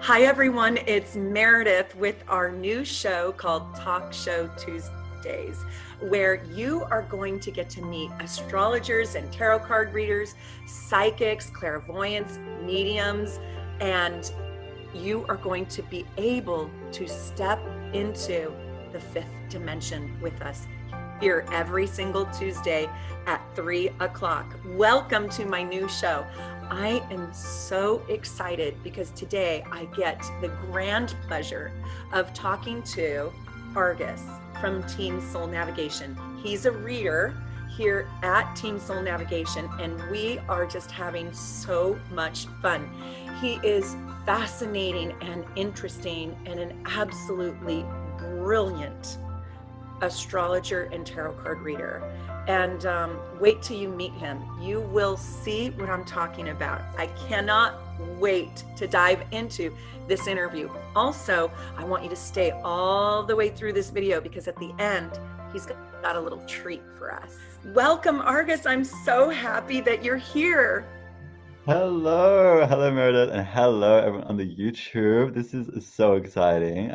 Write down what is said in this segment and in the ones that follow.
Hi, everyone. It's Meredith with our new show called Talk Show Tuesdays, where you are going to get to meet astrologers and tarot card readers, psychics, clairvoyants, mediums, and you are going to be able to step into the fifth dimension with us here every single Tuesday at 3 o'clock. Welcome to my new show. I am so excited because today I get the grand pleasure of talking to Argus from Team Soul Navigation. He's a reader here at Team Soul Navigation, and we are just having so much fun. He is fascinating and interesting and an absolutely brilliant astrologer and tarot card reader. And wait till you meet him. You will see what I'm talking about. I cannot wait to dive into this interview. Also, I want you to stay all the way through this video because at the end, he's got a little treat for us. Welcome, Argus. I'm so happy that you're here. Hello Meredith, and hello everyone on the YouTube. This is so exciting.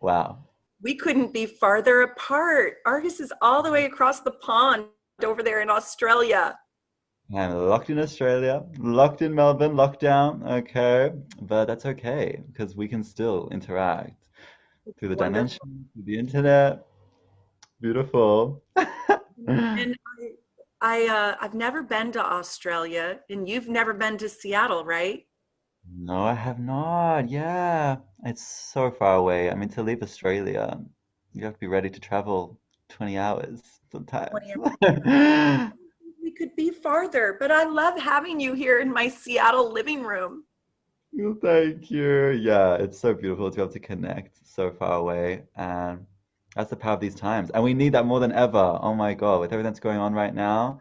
Wow. We couldn't be farther apart. Argus is all the way across the pond over there in Australia. I'm locked in Australia, locked in Melbourne, locked down, okay. But that's okay, because we can still interact through the Wonderful. dimension, through the internet. Beautiful. And I've never been to Australia, and you've never been to Seattle, right? No, I have not. Yeah. It's so far away. I mean, to leave Australia, you have to be ready to travel 20 hours sometimes. 20 We could be farther, but I love having you here in my Seattle living room. Well, thank you. Yeah, it's so beautiful to be able to connect so far away. And that's the power of these times. And we need that more than ever. Oh my God, with everything that's going on right now,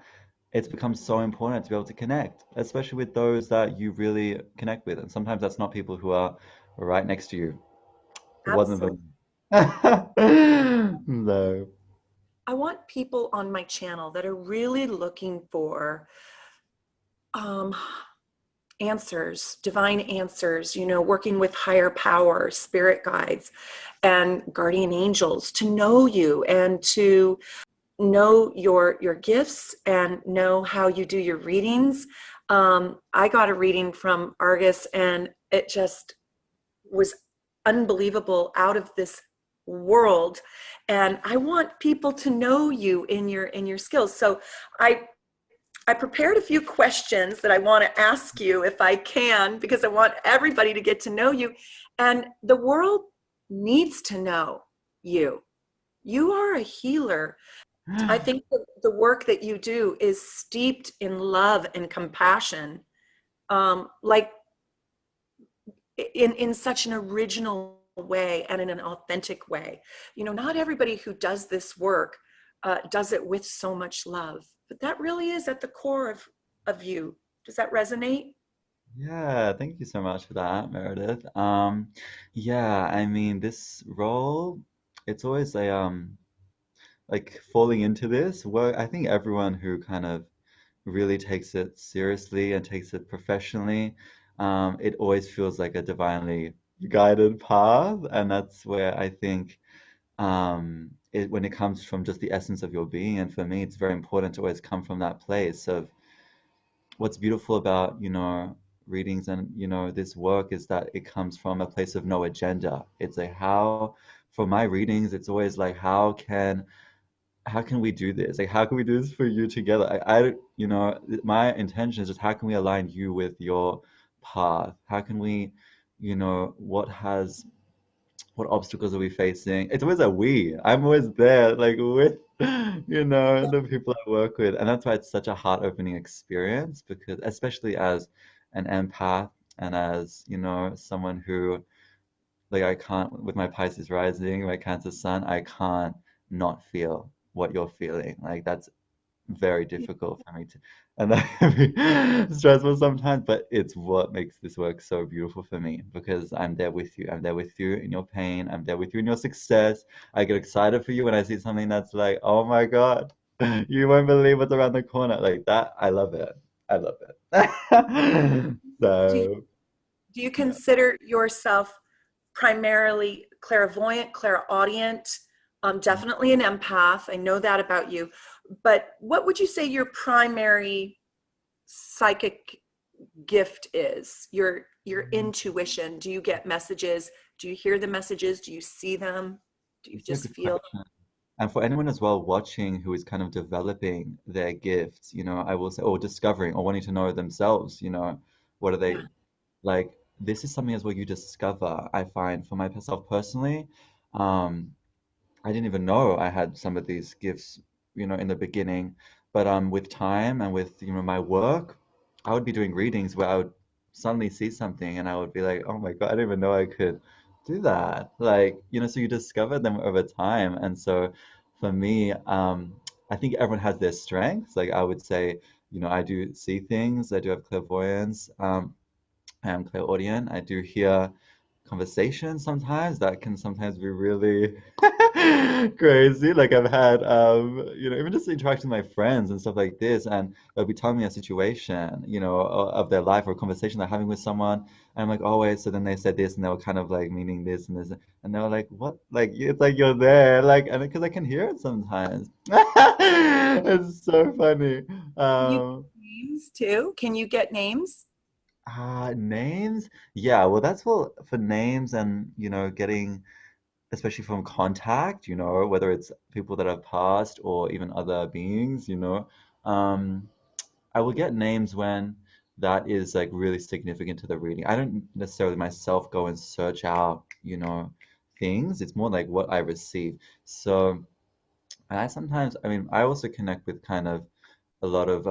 it's become so important to be able to connect, especially with those that you really connect with. And sometimes that's not people who are right next to you. It wasn't Absolutely. them. No. I want people on my channel that are really looking for um, answers, divine answers, working with higher power, spirit guides, and guardian angels to know you and to know your gifts and know how you do your readings. I got a reading from Argus and it just was unbelievable, out of this world. And I want people to know you in your skills. So I prepared a few questions that I want to ask you if I can, because I want everybody to get to know you. And the world needs to know you. You are a healer. I think that the work that you do is steeped in love and compassion, like in such an original way and in an authentic way. Not everybody who does this work does it with so much love, but that really is at the core of you. Does that resonate? Yeah, thank you so much for that, Meredith. Yeah, I mean, this role, it's always a like falling into this work. I think everyone who kind of really takes it seriously and takes it professionally, it always feels like a divinely guided path, and that's where I think when it comes from just the essence of your being, and for me, it's very important to always come from that place of what's beautiful about, readings and, this work is that it comes from a place of no agenda. It's like how, for my readings, it's always like how can we do this? Like, how can we do this for you together? My intention is just how can we align you with your path? How can we, what obstacles are we facing? It's always a we. I'm always there, like with, the people I work with. And that's why it's such a heart-opening experience because especially as an empath and as, someone who like I can't, with my Pisces rising, my Cancer sun, I can't not feel what you're feeling. Like that's very difficult for me to, and that can be stressful sometimes, but it's what makes this work so beautiful for me because I'm there with you. I'm there with you in your pain. I'm there with you in your success. I get excited for you when I see something that's like, oh my God, you won't believe what's around the corner. Like that, I love it. I love it. Do you, So. Do you Yeah. consider yourself primarily clairvoyant, clairaudient, definitely an empath? I know that about you. But what would you say your primary psychic gift is? Your intuition. Do you get messages? Do you hear the messages? Do you see them? Do you It's a just good feel? question. And for anyone as well watching who is kind of developing their gifts, I will say, or discovering or wanting to know themselves, what are Yeah, they like? This is something as well you discover, I find for myself personally. Um, I didn't even know I had some of these gifts, in the beginning. But with time and with, my work, I would be doing readings where I would suddenly see something and I would be like, oh my God, I didn't even know I could do that. Like, so you discover them over time. And so for me, I think everyone has their strengths. Like I would say, I do see things, I do have clairvoyance. I am clairaudient. I do hear conversations sometimes that can sometimes be really crazy. Like I've had, even just interacting with my friends and stuff like this, and they'll be telling me a situation, of their life or a conversation they're having with someone. And I'm like, oh wait, so then they said this, and they were kind of like meaning this and this, and they were like, what? Like it's like you're there, like, and because I can hear it sometimes. It's so funny. you get Um, names too? Can you get names? Names? Yeah, well, that's for names and, getting, especially from contact, whether it's people that have passed or even other beings, um, I will get names when that is like really significant to the reading. I don't necessarily myself go and search out, things. It's more like what I receive. So I sometimes, I mean, I also connect with kind of a lot of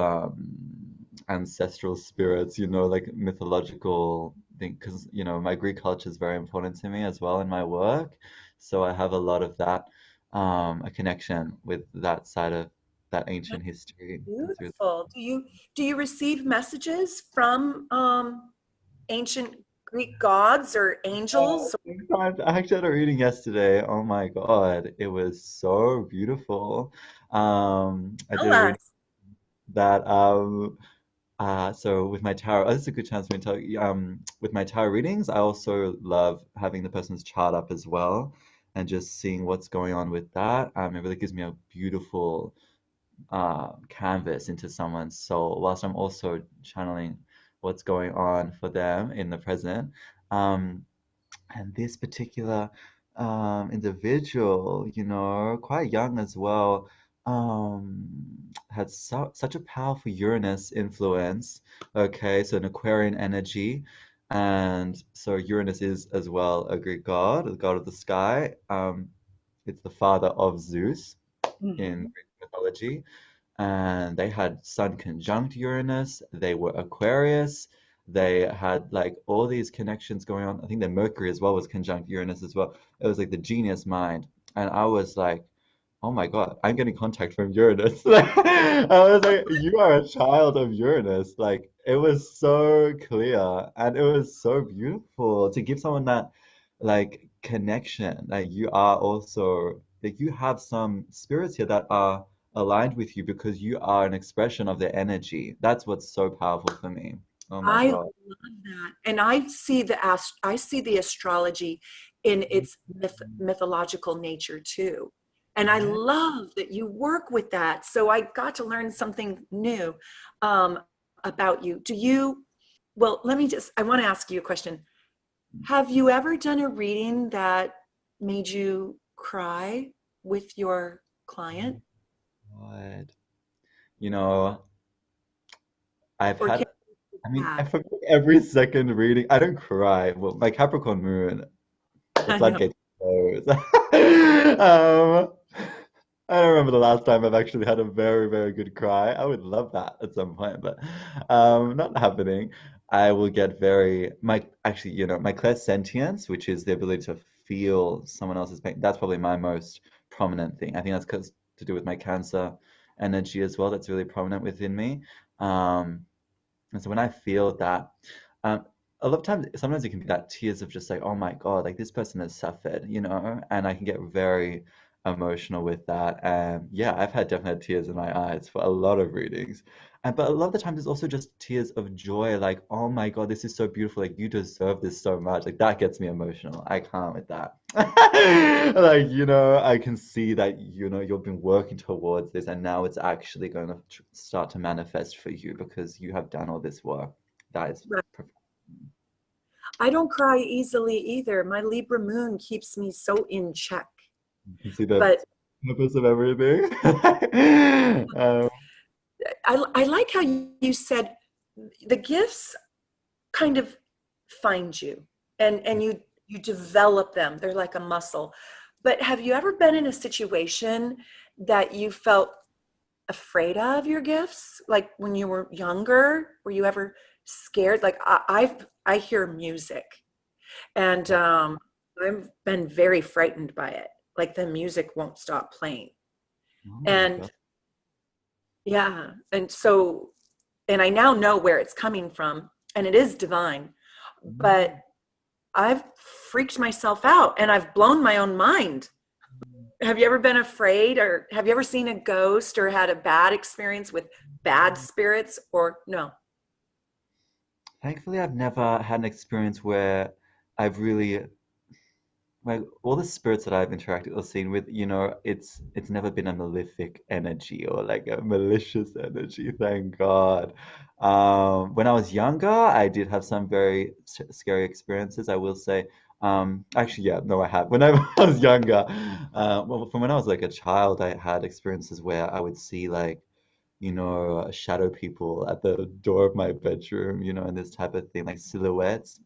ancestral spirits, like mythological thing, because my Greek culture is very important to me as well in my work. So I have a lot of that, a connection with that side of that ancient That's history. That's really beautiful. Do you receive messages from ancient Greek gods or angels? sometimes I actually had a reading yesterday. Oh my God, it was so beautiful. I did Tell a reading us. that so with my tarot, this is a good chance for me to tell you, with my tarot readings, I also love having the person's chart up as well and just seeing what's going on with that. It really gives me a beautiful canvas into someone's soul, whilst I'm also channeling what's going on for them in the present. Um, and this particular individual, quite young as well, um, had such a powerful Uranus influence. Okay, so an Aquarian energy. And so Uranus is as well a Greek god, the god of the sky. It's the father of Zeus in Mhm. Greek mythology, and they had Sun conjunct Uranus. They were Aquarius. They had like all these connections going on. I think that Mercury as well was conjunct Uranus as well. It was like the genius mind. And I was like, oh my God, I'm getting contact from Uranus. I was like, you are a child of Uranus. Like it was so clear and it was so beautiful to give someone that like connection. Like you are also like you have some spirits here that are aligned with you because you are an expression of their energy. That's what's so powerful for me. Oh my I God. love that. And I see the astrology in its mythological nature too. And I Yeah. love that you work with that. So I got to learn something new um, about you. Well, I want to ask you a question. Have you ever done a reading that made you cry with your client? God. You know, I've Or can had, I mean, I have? forget every second reading. I don't cry. Well, my Capricorn moon, the I know. floodgates close. I don't remember the last time I've actually had a very, very good cry. I would love that at some point, but not happening. I will get actually, my clairsentience, which is the ability to feel someone else's pain. That's probably my most prominent thing. I think that's because to do with my Cancer energy as well. That's really prominent within me. Um, and so when I feel that, um, a lot of times, sometimes it can be that tears of just like, oh my God, like this person has suffered, and I can get very emotional with that. And yeah, I've had definitely had tears in my eyes for a lot of readings. And but a lot of the times it's also just tears of joy, like, oh my God, this is so beautiful. Like you deserve this so much. Like that gets me emotional. I can't with that. Like, I can see that, you've been working towards this and now it's actually going to start to manifest for you because you have done all this work. That is Right. perfect. I don't cry easily either. My Libra moon keeps me so in check. You can see the But purpose of everything. Um, I like how you said the gifts kind of find you and you develop them. They're like a muscle. But have you ever been in a situation that you felt afraid of your gifts? Like when you were younger, were you ever scared? Like I hear music and I've been very frightened by it. Like the music won't stop playing. oh my And God. yeah, and I now know where it's coming from and it is divine. But I've freaked myself out and I've blown my own mind. Have you ever been afraid or have you ever seen a ghost or had a bad experience with bad spirits or no? Thankfully, I've never had an experience where I've really like all the spirits that I've interacted or seen with, it's never been a malefic energy or like a malicious energy, thank God. When I was younger, I did have some very scary experiences, I will say. Actually, yeah, no, I have. When I was younger, well, from when I was like a child, I had experiences where I would see like, shadow people at the door of my bedroom, and this type of thing, like silhouettes.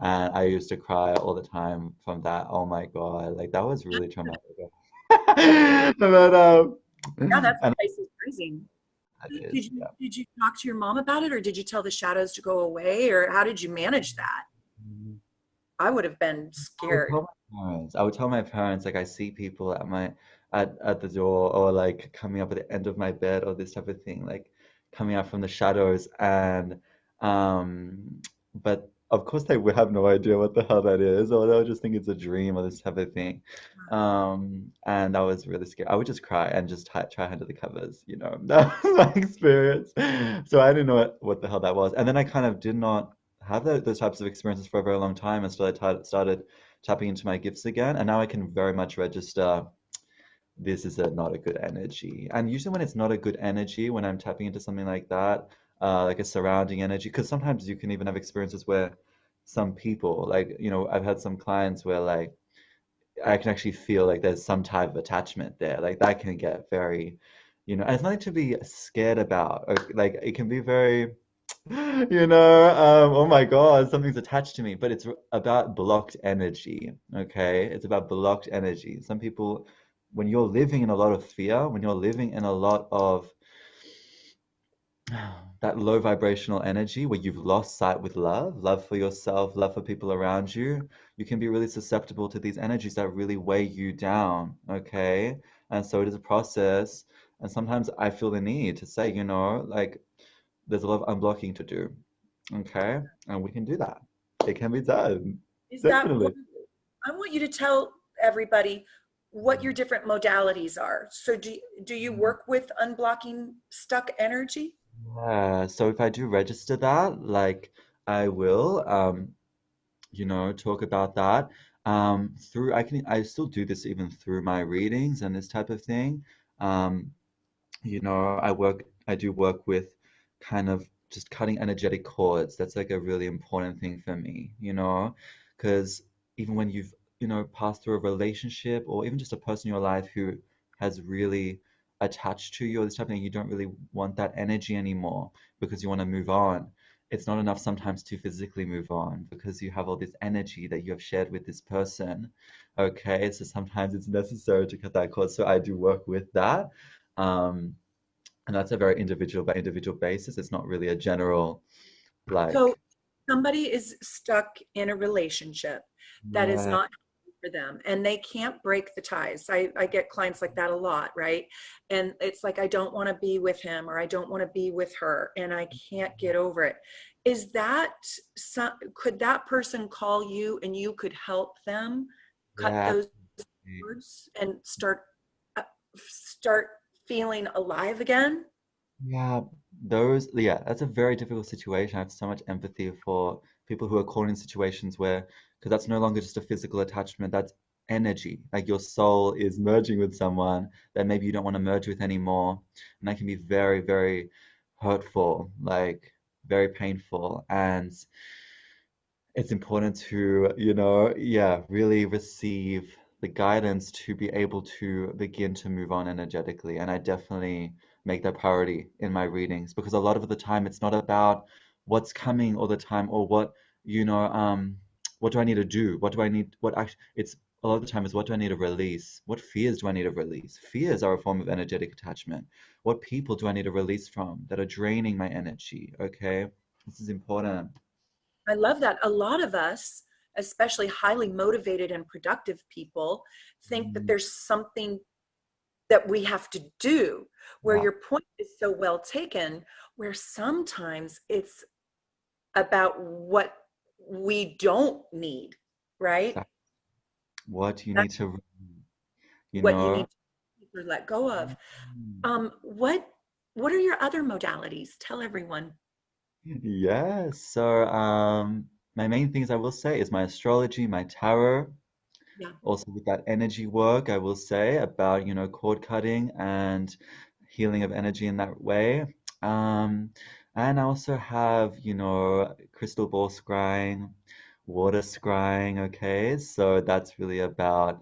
And I used to cry all the time from that. Oh my God, like that was really traumatic. But Yeah, that's and quite surprising. that is, Did you talk to your mom about it or did you tell the shadows to go away or how did you manage that? yeah. I would have been I would scared. tell my parents. I would tell my parents like I see people at the door or like coming up at the end of my bed or this type of thing, like coming out from the shadows and but of course they would have no idea what the hell that is or they'll just think it's a dream or this type of thing. And I was really scared. I would just cry and just try under the covers. That was my experience. So I didn't know what the hell that was. And then I kind of did not have those types of experiences for a very long time until I started tapping into my gifts again. And now I can very much register this is not a good energy. And usually when it's not a good energy, when I'm tapping into something like that, like a surrounding energy, because sometimes you can even have experiences where some people, like, I've had some clients where like I can actually feel like there's some type of attachment there. Like that can get and it's nothing to be scared about. Like it can be very oh my God, something's attached to me, but it's about blocked energy, okay? It's about blocked energy. Some people, when you're living in a lot of fear, when you're living in a lot of that low vibrational energy where you've lost sight with love for yourself, love for people around you, you can be really susceptible to these energies that really weigh you down, okay? And so it is a process. And sometimes I feel the need to say, like, there's a lot of unblocking to do. Okay, and we can do that. It can be done. Is that what Definitely. I want you to tell everybody what your different modalities are. So do you work with unblocking stuck energy? Yeah, so if I do register that, like I will, talk about that. I still do this even through my readings and this type of thing. Um, I do work with kind of just cutting energetic cords. That's like a really important thing for me, because even when you've, passed through a relationship or even just a person in your life who has really attached to you or this type of thing, you don't really want that energy anymore because you want to move on. It's not enough sometimes to physically move on because you have all this energy that you have shared with this person. Okay, so sometimes it's necessary to cut that cord. So I do work with that. Um, and that's a very individual by individual basis. It's not really a general, So like, somebody is stuck in a relationship that is yeah, not healthy for them and they can't break the ties. I get clients like that a lot, right? And it's like, I don't want to be with him or I don't want to be with her and I can't get over it. Is that could that person call you and you could help them cut yeah, those cords and start start feeling alive again? Yeah, that's a very difficult situation. I have so much empathy for people who are caught in situations where, because that's no longer just a physical attachment, that's energy. Like your soul is merging with someone that maybe you don't want to merge with anymore. And that can be very, very hurtful, like very painful. And it's important to, yeah, really receive the guidance to be able to begin to move on energetically. And I definitely make that priority in my readings because a lot of the time it's not about what's coming all the time or what do I need to do? What do I need? What actually, it's a lot of the time is what do I need to release? What fears do I need to release? Fears are a form of energetic attachment. What people do I need to release from that are draining my energy? Okay, this is important. I love that. A lot of us, especially highly motivated and productive people, think that Mm, there's something that we have to do, where yeah. your point is so well taken, where sometimes it's about what we don't need, right? Exactly. What you That's need to, you what you know. need to let go of. Mm. What are your other modalities? Tell everyone. Yeah, so my main things I will say is my astrology, my tarot, Yeah. also with that energy work, I will say about, cord cutting and healing of energy in that way. Um, and I also have, crystal ball scrying, water scrying, okay? So that's really about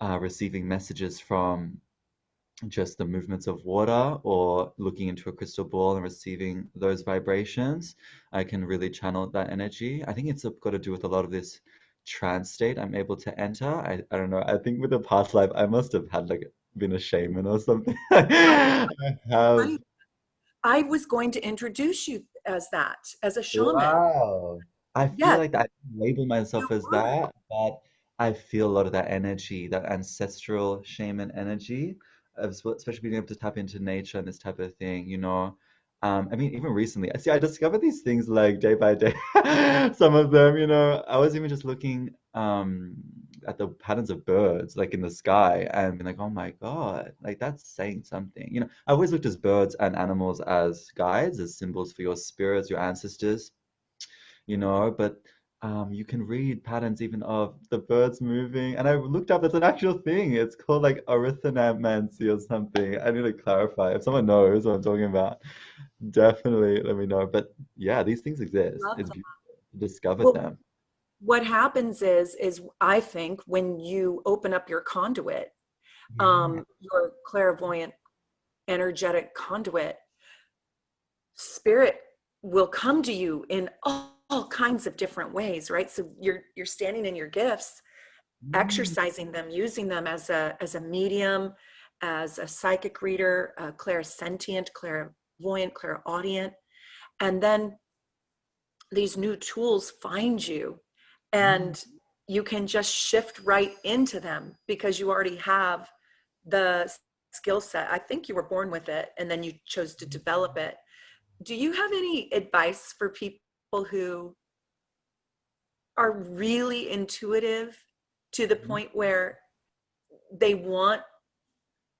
receiving messages from just the movements of water or looking into a crystal ball and receiving those vibrations. I can really channel that energy. I think it's got to do with a lot of this trance state I'm able to enter. I don't know. I think with a past life, I must have had like been a shaman or something. I, I have. I, I was going to introduce you as that, as a shaman. Wow. I feel Yes, like that, I don't label you myself as would. that, but I feel a lot of that energy, that ancestral shaman energy, especially being able to tap into nature and this type of thing. I mean, even recently, I discovered these things like day by day. Some of them, I was even just looking at the patterns of birds like in the sky and being like, oh my God, like that's saying something. I always looked at birds and animals as guides, as symbols for your spirits, your ancestors, but you can read patterns even of the birds moving. And I looked up, it's an actual thing. It's called like ornithonancy or something. I need to clarify. If someone knows what I'm talking about, definitely let me know. But yeah, these things exist. Love It's that. beautiful. Discovered Well, them. what happens is I think when you open up your conduit, Yeah. your clairvoyant energetic conduit, spirit will come to you in all kinds of different ways, right? So you're standing in your gifts, Mm, exercising them, using them as a medium, as a psychic reader, a clairsentient, clairvoyant, clairaudient, and then these new tools find you, mm, and you can just shift right into them because you already have the skill set. I think you were born with it and then you chose to develop it. Do you have any advice for people who are really intuitive to the mm, point where they want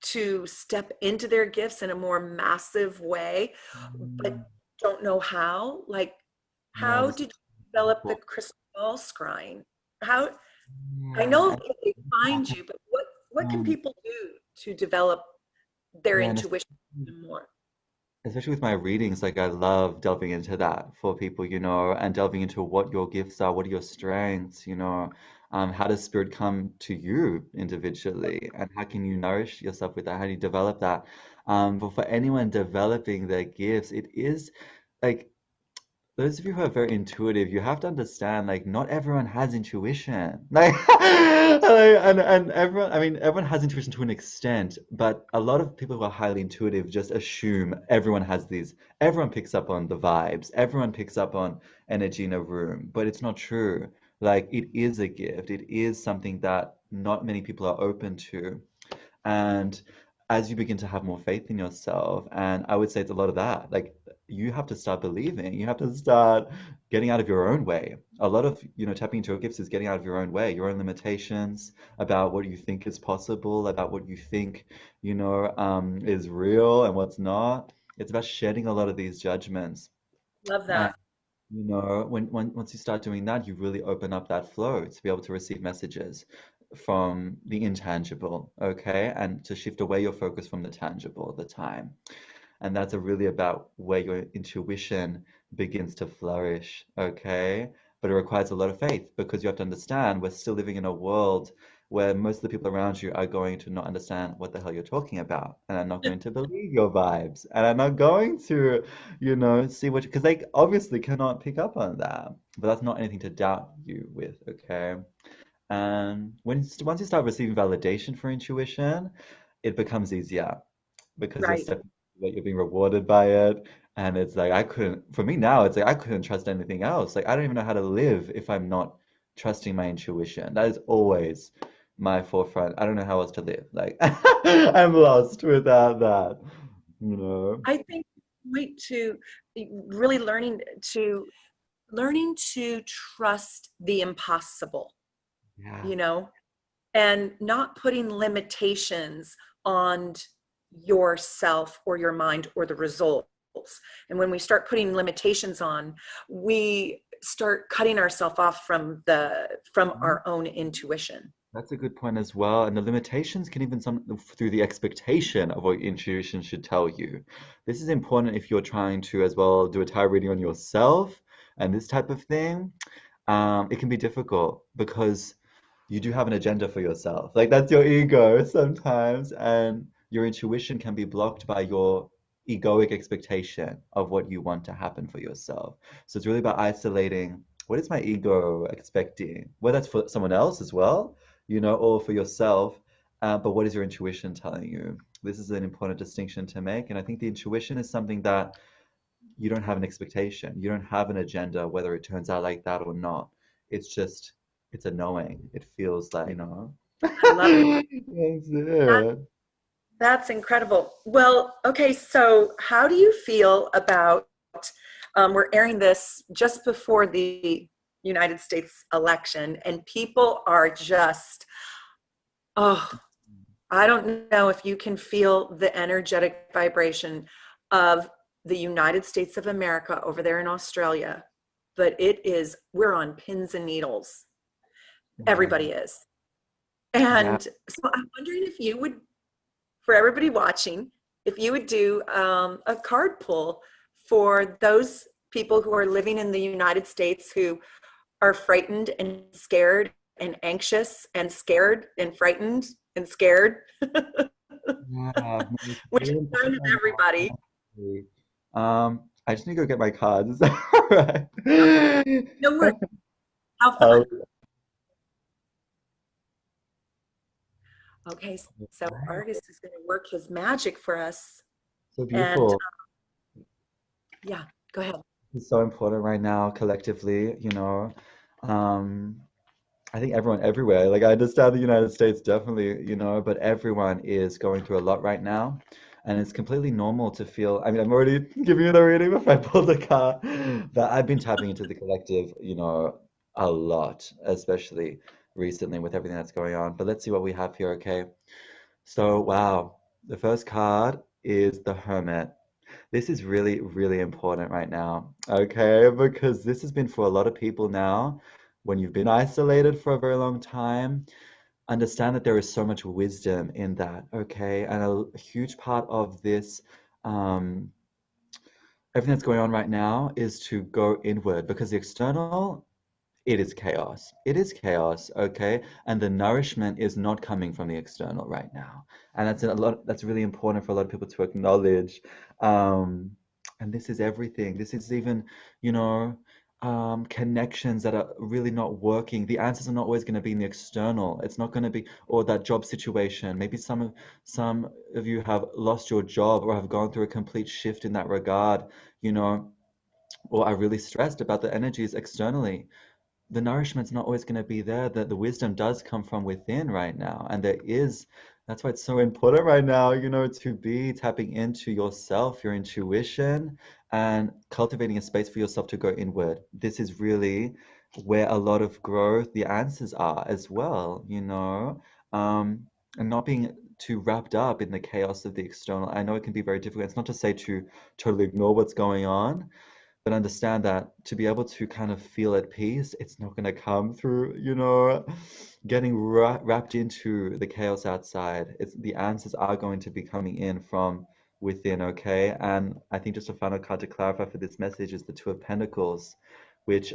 to step into their gifts in a more massive way, but mm. don't know how? Like, Yeah, how this did is you develop the cool. crystal ball scrying? How, I Yeah, know and, that they find you, but what can um, people do to develop their yeah, and intuition more? especially with my readings, like I love delving into that for people, and delving into what your gifts are, what are your strengths, how does spirit come to you individually, and how can you nourish yourself with that? How do you develop that? But for anyone developing their gifts, it is like those of you who are very intuitive, you have to understand, like, not everyone has intuition. Like, and everyone, I mean, everyone has intuition to an extent, but a lot of people who are highly intuitive just assume everyone has these, everyone picks up on the vibes, everyone picks up on energy in a room, but it's not true. Like, it is a gift. It is something that not many people are open to. And as you begin to have more faith in yourself, and I would say it's a lot of that, like you have to start believing. You have to start getting out of your own way. A lot of, tapping into your gifts is getting out of your own way, your own limitations about what you think is possible, about what you think, is real and what's not. It's about shedding a lot of these judgments. Love And, that. once you start doing that, you really open up that flow to be able to receive messages from the intangible, okay? And to shift away your focus from the tangible at the time. And that's really about where your intuition begins to flourish, okay? But it requires a lot of faith because you have to understand we're still living in a world where most of the people around you are going to not understand what the hell you're talking about and are not going to believe your vibes and are not going to, see what, because they obviously cannot pick up on that. But that's not anything to doubt you with, okay? And once you start receiving validation for intuition, it becomes easier because you're Right. stepping, like you're being rewarded by it. And it's like for me now, it's like I couldn't trust anything else. Like I don't even know how to live if I'm not trusting my intuition. That is always my forefront. I don't know how else to live. Like I'm lost without that, you know? I think wait to really learning to trust the impossible, Yeah. you know, and not putting limitations on yourself or your mind or the results. And when we start putting limitations on, we start cutting ourselves off from our own intuition. That's a good point as well. And the limitations can even some through the expectation of what your intuition should tell you. This is important if you're trying to as well do a tarot reading on yourself and this type of thing. It can be difficult because you do have an agenda for yourself. Like that's your ego sometimes, and your intuition can be blocked by your egoic expectation of what you want to happen for yourself. So it's really about isolating what is my ego expecting, whether that's for someone else as well, or for yourself. But what is your intuition telling you? This is an important distinction to make. And I think the intuition is something that you don't have an expectation. You don't have an agenda, whether it turns out like that or not. It's just, it's a knowing. It feels like, I love That's that. it. That's incredible. Well, okay, so how do you feel about we're airing this just before the United States election, and people are just, oh, I don't know if you can feel the energetic vibration of the United States of America over there in Australia, but we're on pins and needles. Yeah. Everybody is. Yeah. And so I'm wondering if you would, for everybody watching, if you would do a card pull for those people who are living in the United States who are frightened and scared and anxious and scared and frightened and scared, Yeah. No, it's which is really kind of important. everybody. I just need to go get my cards. Is that all right? No worries. How Oh, fun. Okay, so right. artist is going to work his magic for us. So And beautiful. yeah, go ahead. It's so important right now, collectively. Um, I think everyone everywhere, like I understand the United States definitely, but everyone is going through a lot right now. And it's completely normal to feel, I mean, I'm already giving you the reading before I pull the card, but I've been tapping into the collective, a lot, especially recently with everything that's going on. But let's see what we have here, okay? So, wow, the first card is the Hermit. This is really, really important right now, okay? Because this has been for a lot of people now. When you've been isolated for a very long time, understand that there is so much wisdom in that, okay? And a huge part of this, um, everything that's going on right now is to go inward because the external, it is chaos. It is chaos, okay? And the nourishment is not coming from the external right now. And that's really important for a lot of people to acknowledge. Um, and this is everything. This is even, you know, connections that are really not working. The answers are not always going to be in the external. It's not going to be, or that job situation. Maybe some of you have lost your job or have gone through a complete shift in that regard, you know, or are really stressed about the energies externally. The nourishment's not always going to be there. The wisdom does come from within right now, and there is, That's why it's so important right now, to be tapping into yourself, your intuition, and cultivating a space for yourself to go inward. This is really where a lot of growth, the answers are as well. Um, and not being too wrapped up in the chaos of the external. I know it can be very difficult. It's not to say to totally ignore what's going on, but understand that to be able to kind of feel at peace, it's not going to come through, getting wrapped into the chaos outside. It's the answers are going to be coming in from within, okay? And I think just a final card to clarify for this message is the Two of Pentacles, which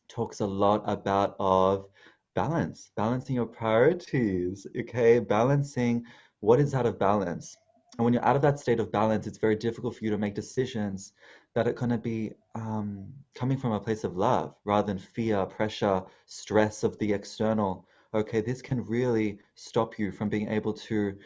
talks a lot about of balance, balancing your priorities, okay? Balancing what is out of balance. And when you're out of that state of balance, it's very difficult for you to make decisions that are going to be coming from a place of love rather than fear, pressure, stress of the external. Okay, this can really stop you from being able to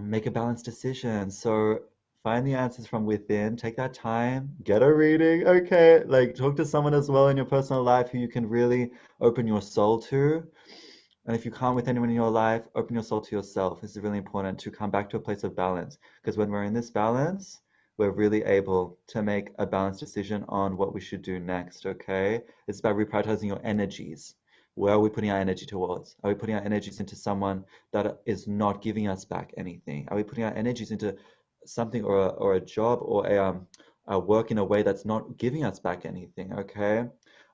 make a balanced decision. So find the answers from within, take that time, get a reading, okay? Like talk to someone as well in your personal life who you can really open your soul to. And if you can't with anyone in your life, open your soul to yourself. This is really important to come back to a place of balance. Because when we're in this balance, we're really able to make a balanced decision on what we should do next, okay? It's about reprioritizing your energies. Where are we putting our energy towards? Are we putting our energies into someone that is not giving us back anything? Are we putting our energies into something or a job or a work in a way that's not giving us back anything, okay?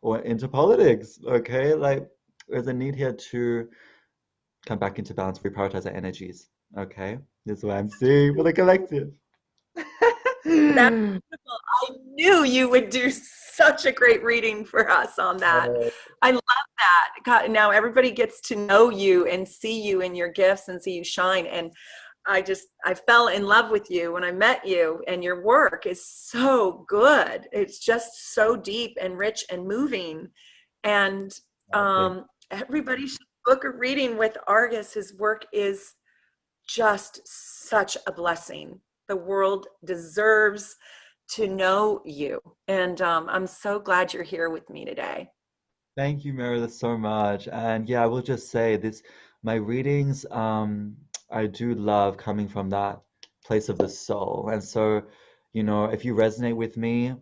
Or into politics, okay? Like there's a need here to come back into balance, reprioritize our energies, okay? This is what I'm seeing for the collective. That's beautiful. I knew you would do such a great reading for us on that. I love that. God, now everybody gets to know you and see you in your gifts and see you shine. And I fell in love with you when I met you, and your work is so good. It's just so deep and rich and moving. And Thank everybody should book a reading with Argus. His work is just such a blessing. The world deserves to know you. And I'm so glad you're here with me today. Thank you, Meredith, so much. And yeah, I will just say this, my readings, I do love coming from that place of the soul. And so, if you resonate with me,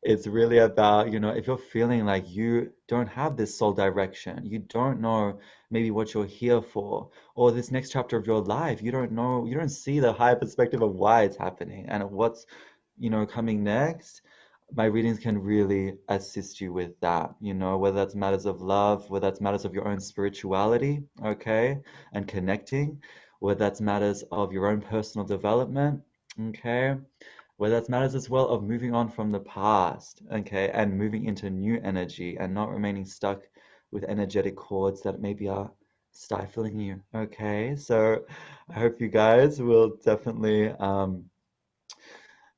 it's really about, if you're feeling like you don't have this soul direction, you don't know maybe what you're here for, or this next chapter of your life, you don't know, you don't see the higher perspective of why it's happening and what's, coming next. My readings can really assist you with that, whether that's matters of love, whether that's matters of your own spirituality, okay, and connecting, whether that's matters of your own personal development, okay, whether that's matters as well of moving on from the past, okay, and moving into new energy and not remaining stuck with energetic cords that maybe are stifling you, okay? So I hope you guys will definitely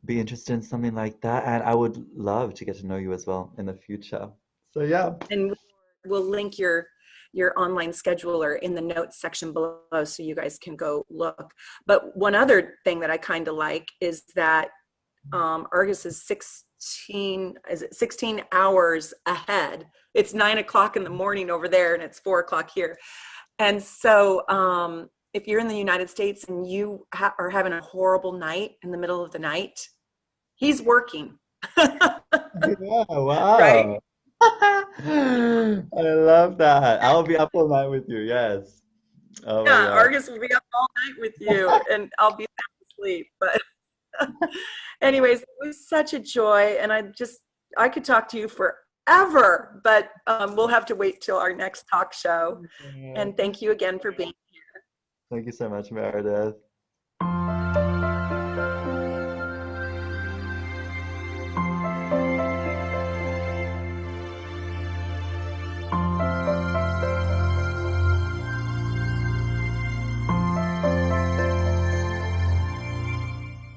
be interested in something like that, and I would love to get to know you as well in the future. So yeah. And we'll link your online scheduler in the notes section below so you guys can go look. But one other thing that I kind of like is that Argus is 16 hours ahead. It's 9 o'clock in the morning over there and it's 4 o'clock here. And so if you're in the United States and you are having a horrible night in the middle of the night, he's working. Yeah, Right? wow. I love that. I'll be up all night with you. Yes. Oh my Yeah, God. Argus will be up all night with you and I'll be sound asleep. But anyways, it was such a joy. And I could talk to you forever, but we'll have to wait till our next talk show. Yeah. And thank you again for being here. Thank you so much, Meredith.